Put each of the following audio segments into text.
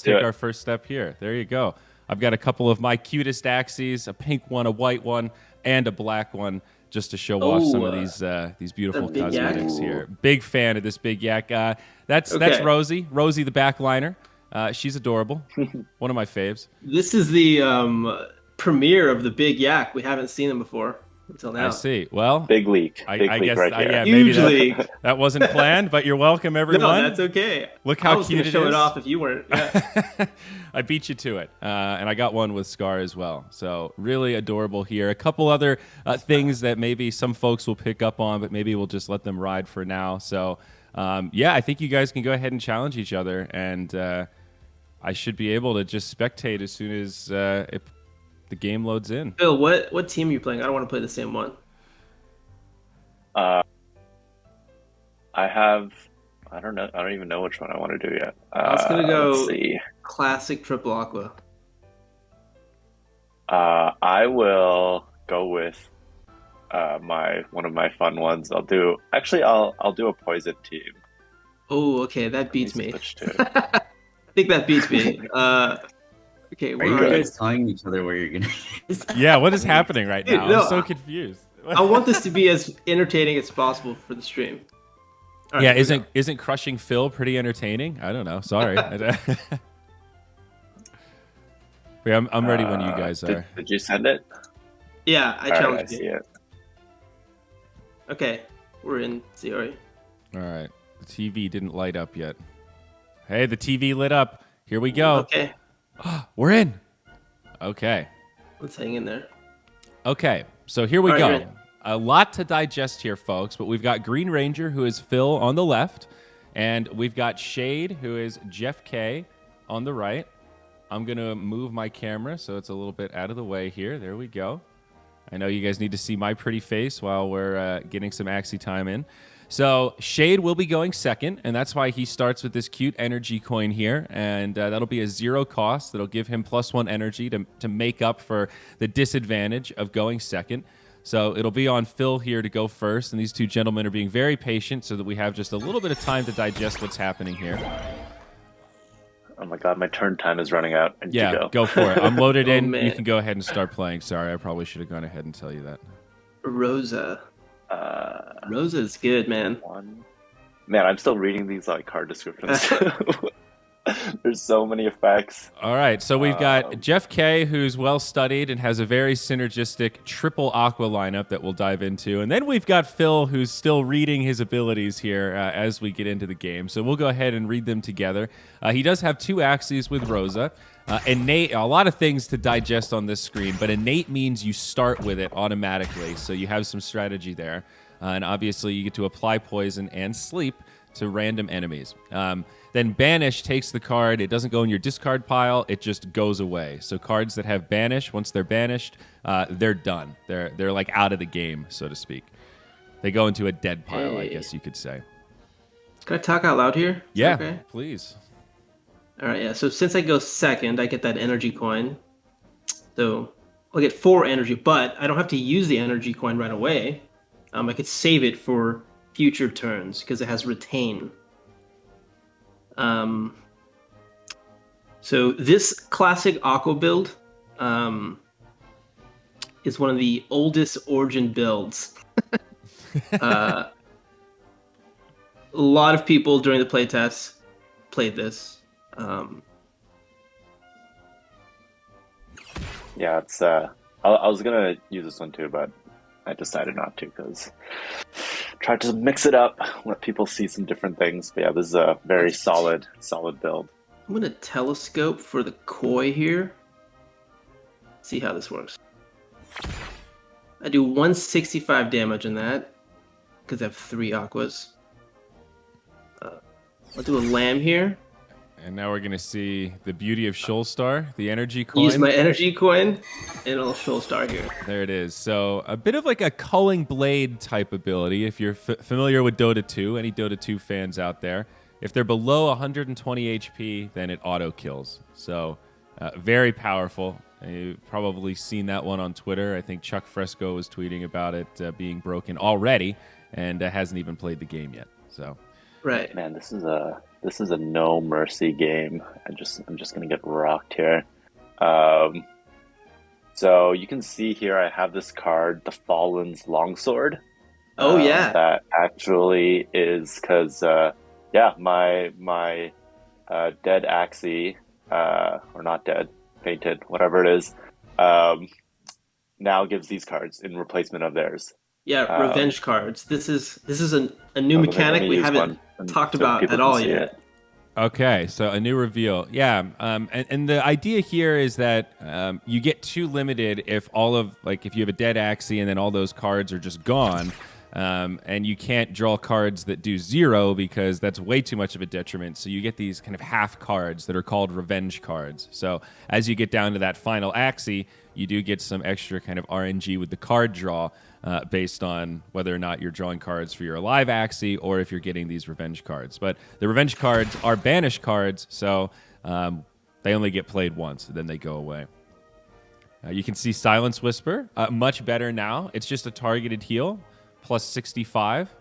take our first step here. There you go. I've got a couple of my cutest Axies, a pink one, a white one, and a black one, just to show off some of these beautiful cosmetics here. Big fan of this big yak. That's Rosie. Rosie the backliner. She's adorable. One of my faves. This is the premiere of the big yak. We haven't seen him before until now. I see. Well, big leak. I guess right here. Yeah, Huge maybe leak. that wasn't planned, but you're welcome, everyone. No, that's okay. Look how cute it is. I was going to show it off if you weren't. Yeah. I beat you to it, and I got one with Scar as well. So really adorable here. A couple other things that maybe some folks will pick up on, but maybe we'll just let them ride for now. So yeah, I think you guys can go ahead and challenge each other, and I should be able to just spectate as soon as the game loads in. Phil, what team are you playing? I don't want to play the same one. I don't know. I don't even know which one I want to do yet. I was gonna go let's see. classic triple aqua. I will go with one of my fun ones. I'll do a poison team. Oh, okay, that beats me. I think that beats me. Okay, are you guys telling each other where you're gonna? Yeah, what is happening right now? I'm so confused. I want this to be as entertaining as possible for the stream. Right, yeah, isn't crushing Phil pretty entertaining? I don't know. Sorry. Wait, I'm ready when you guys are. Did you send it? Yeah, I challenged you. See it. Okay, we're in Ziori. All right, the TV didn't light up yet. Hey, the TV lit up. Here we go. Okay. We're in. Okay. Let's hang in there. Okay, so here we go. A lot to digest here, folks, but we've got Green Ranger, who is Phil, on the left, and we've got Shade, who is Jeff K, on the right. I'm going to move my camera so it's a little bit out of the way here. There we go. I know you guys need to see my pretty face while we're getting some Axie time in. So Shade will be going second, and that's why he starts with this cute energy coin here, and that'll be a 0 cost. That'll give him +1 energy to make up for the disadvantage of going second. So it'll be on Phil here to go first, and these two gentlemen are being very patient so that we have just a little bit of time to digest what's happening here. Oh my god, my turn time is running out. Yeah, go for it. I'm loaded in. Man. You can go ahead and start playing. Sorry, I probably should have gone ahead and tell you that. Rosa. Rosa is good, man. Man, I'm still reading these card descriptions. There's so many effects. All right, so we've got Jeff K, who's well studied and has a very synergistic triple aqua lineup that we'll dive into. And then we've got Phil, who's still reading his abilities here as we get into the game. So we'll go ahead and read them together. He does have 2 Axies with Rosa. Innate, a lot of things to digest on this screen, but innate means you start with it automatically. So you have some strategy there. And obviously you get to apply poison and sleep to random enemies. Then Banish takes the card. It doesn't go in your discard pile. It just goes away. So cards that have Banish, once they're banished, they're done. They're like out of the game, so to speak. They go into a dead pile, I guess you could say. Can I talk out loud here? Yeah, okay? Please. All right, yeah. So since I go second, I get that energy coin. So I'll get 4 energy, but I don't have to use the energy coin right away. I could save it for future turns because it has retain. So this classic Aqua build is one of the oldest Origin builds. A lot of people during the playtest played this. Yeah, it's. I was gonna use this one too, but I decided not to because tried to mix it up, let people see some different things. But yeah, this is a very solid build. I'm gonna telescope for the koi here. See how this works. I do 165 damage in that because I have 3 aquas. I'll do a lamb here. And now we're going to see the beauty of Shoalstar, the energy coin. Use my energy coin, and it'll Shoalstar here. There it is. So a bit of like a culling blade type ability. If you're familiar with Dota 2, any Dota 2 fans out there, if they're below 120 HP, then it auto kills. So very powerful. You've probably seen that one on Twitter. I think Chuck Fresco was tweeting about it being broken already, and hasn't even played the game yet. So, right, man, this is a this is a no mercy game. I'm just gonna get rocked here. Um, so you can see here I have this card, the Fallen's Longsword. Oh yeah. That actually is because my dead Axie, or not dead, fainted, whatever it is, now gives these cards in replacement of theirs. Yeah, revenge cards. This is a new Let mechanic me we use haven't one talked so about people at can all see yet. it. Okay, so a new reveal. Yeah, and the idea here is that you get too limited if if you have a dead Axie and then all those cards are just gone, and you can't draw cards that do 0 because that's way too much of a detriment. So you get these kind of half cards that are called revenge cards. So as you get down to that final Axie, you do get some extra kind of RNG with the card draw. Based on whether or not you're drawing cards for your alive Axie or if you're getting these revenge cards. But the revenge cards are banish cards, so they only get played once, then they go away. You can see Silence Whisper, much better now. It's just a targeted heal, plus 65.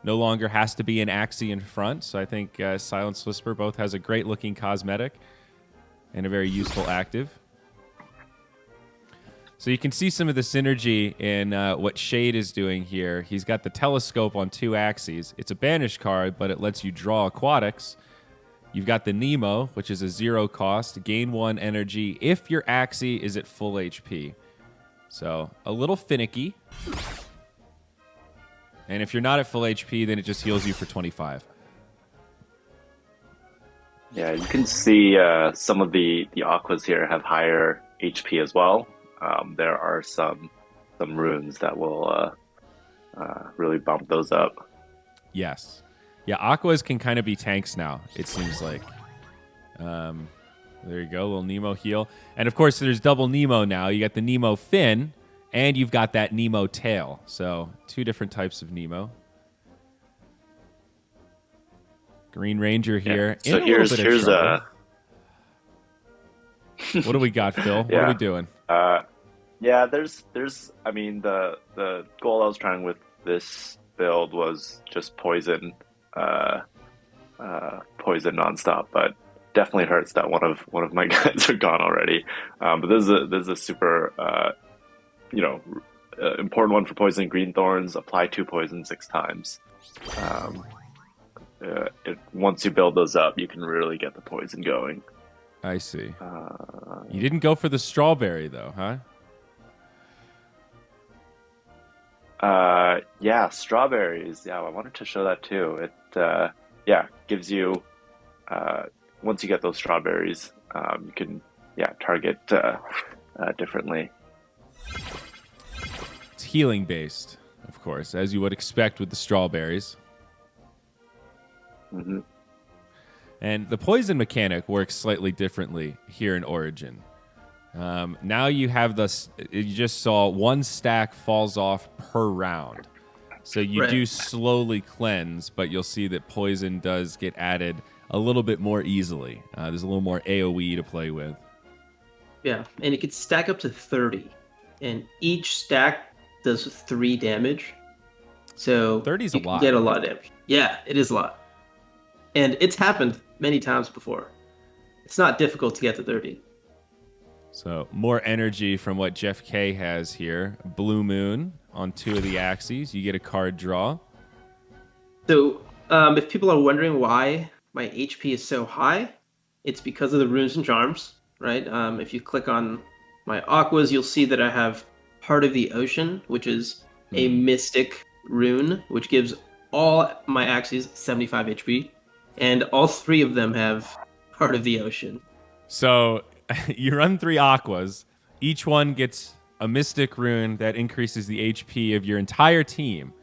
No longer has to be an Axie in front, so I think Silence Whisper both has a great-looking cosmetic and a very useful active. So you can see some of the synergy in what Shade is doing here. He's got the Telescope on 2 Axies. It's a banish card, but it lets you draw aquatics. You've got the Nemo, which is a 0 cost, gain 1 energy if your Axie is at full HP. So a little finicky. And if you're not at full HP, then it just heals you for 25. Yeah, you can see some of the aquas here have higher HP as well. There are some runes that will really bump those up. Yes. Yeah, aquas can kind of be tanks now, it seems like. There you go, little Nemo heal. And of course, there's double Nemo now. You got the Nemo fin, and you've got that Nemo tail. So 2 different types of Nemo. Green Ranger here. Yeah. So in a here's little bit of trouble. a What do we got, Phil? What Yeah. are we doing? Yeah, there's I mean the goal I was trying with this build was just poison nonstop, but definitely hurts that one of my guys are gone already. But this is a super important one for poison. Green Thorns, apply 2 poison 6 times. Once you build those up, you can really get the poison going. I see. You didn't go for the strawberry, though, huh? Yeah, strawberries. Yeah, I wanted to show that too. It gives you once you get those strawberries, you can target differently. It's healing based, of course, as you would expect with the strawberries. Mm-hmm. And the poison mechanic works slightly differently here in Origin. Now you have you just saw 1 stack falls off per round. So you do slowly cleanse, but you'll see that poison does get added a little bit more easily. There's a little more AoE to play with. Yeah, and it could stack up to 30. And each stack does 3 damage. So 30's you a can lot. get a lot of damage. Yeah, it is a lot. And it's happened many times before. It's not difficult to get to 30. So more energy from what Jeff K has here. Blue Moon on 2 of the Axies. You get a card draw. So if people are wondering why my HP is so high, it's because of the runes and charms, right? If you click on my aquas, you'll see that I have Heart of the Ocean, which is a mystic rune, which gives all my Axies 75 HP. And all 3 of them have Heart of the Ocean. So you run 3 aquas. Each one gets a mystic rune that increases the HP of your entire team.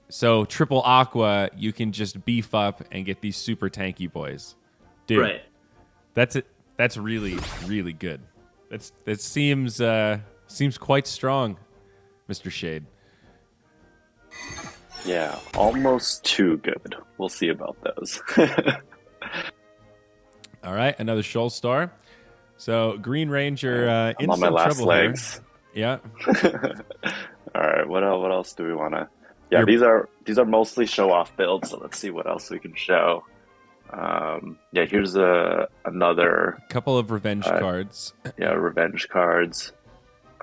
So triple aqua, you can just beef up and get these super tanky boys. Dude, Right. That's it. That's really, really good. That seems quite strong, Mr. Shade. Yeah, almost too good. We'll see about those. All right, another Shoal Star. So Green Ranger I'm in on my some last trouble legs. here. Yeah. All right, what else do we want to? Yeah, these are mostly show off builds. So let's see what else we can show. Yeah, here's another Couple of revenge cards. revenge cards.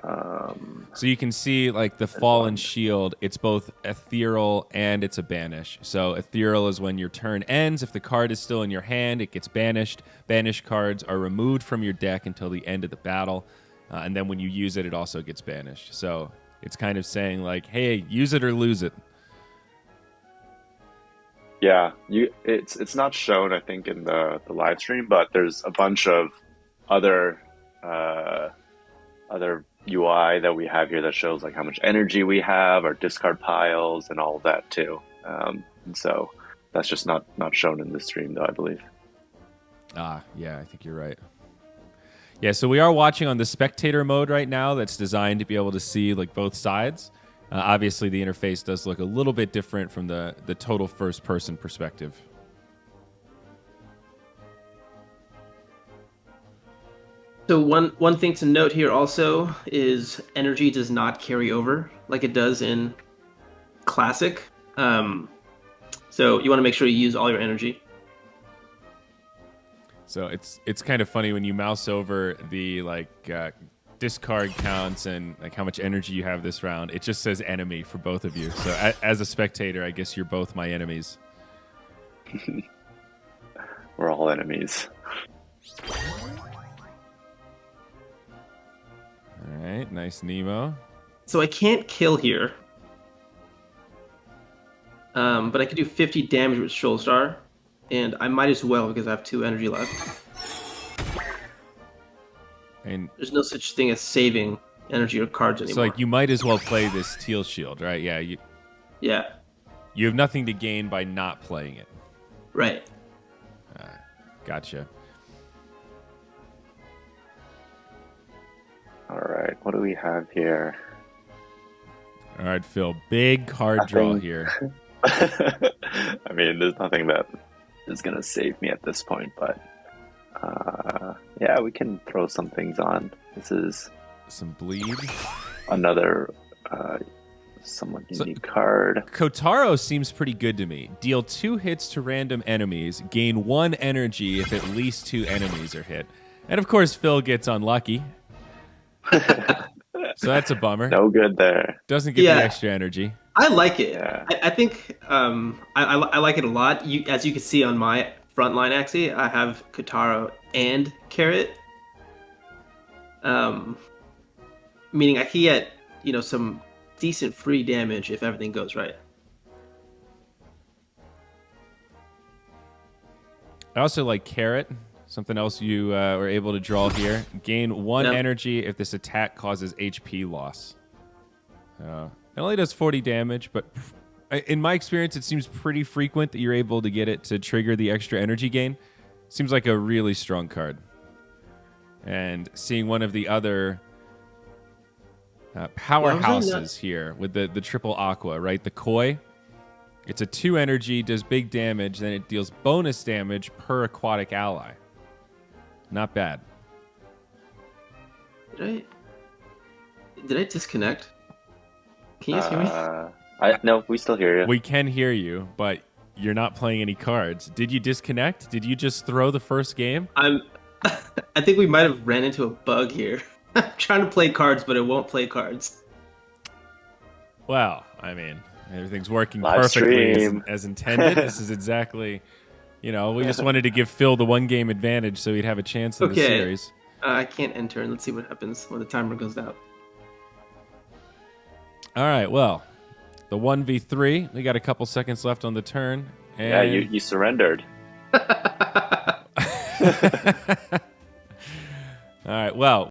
So you can see like the Fallen Shield, it's both ethereal and it's a banish. So ethereal is when your turn ends. If the card is still in your hand, it gets banished. Banished cards are removed from your deck until the end of the battle. And then when you use it, it also gets banished. So it's kind of saying like, hey, use it or lose it. Yeah, it's not shown, I think, in the live stream, but there's a bunch of other other UI that we have here that shows like how much energy we have, our discard piles, and all of that too. And so that's just not shown in this stream, though, I believe. Yeah, I think you're right. Yeah, so we are watching on the spectator mode right now. That's designed to be able to see like both sides. Obviously, the interface does look a little bit different from the total first-person perspective. So one thing to note here also is energy does not carry over like it does in Classic. So you want to make sure you use all your energy. So it's kind of funny when you mouse over the discard counts and like how much energy you have this round. It just says enemy for both of you. So as a spectator, I guess you're both my enemies. We're all enemies. All right, nice Nemo. So I can't kill here. But I could do 50 damage with Shoal Star. And I might as well because I have 2 energy left. And there's no such thing as saving energy or cards anymore. So like you might as well play this Teal Shield, right? Yeah. You have nothing to gain by not playing it. Right. Gotcha. All right, what do we have here? All right, Phil, big card draw here. I mean, there's nothing that is going to save me at this point, but yeah, we can throw some things on. This is some bleed. Another somewhat unique card. Kotaro seems pretty good to me. Deal 2 hits to random enemies, gain 1 energy if at least 2 enemies are hit. And of course, Phil gets unlucky. So that's a bummer. No good there. Doesn't get the extra energy. I like it. Yeah. I think I like it a lot. As you can see on my frontline Axie, I have Kotaro and Carrot. Meaning I can get, some decent free damage if everything goes right. I also like Carrot. Something else you were able to draw here. Gain 1 energy if this attack causes HP loss. It only does 40 damage, but in my experience, it seems pretty frequent that you're able to get it to trigger the extra energy gain. Seems like a really strong card. And seeing one of the other powerhouses here with the triple aqua, right? The Koi. It's a 2 energy, does big damage, then it deals bonus damage per aquatic ally. Not bad. Did I disconnect? Can you guys hear me? No, we still hear you. We can hear you, but you're not playing any cards. Did you disconnect? Did you just throw the first game? I think we might have ran into a bug here. I'm trying to play cards, but it won't play cards. Well, I mean, everything's working Live perfectly as intended. This is exactly, we just wanted to give Phil the 1 game advantage so he'd have a chance in the series. I can't enter, and let's see what happens when the timer goes out. All right, well, the 1v3. We got a couple seconds left on the turn. And... Yeah, you surrendered. All right, well,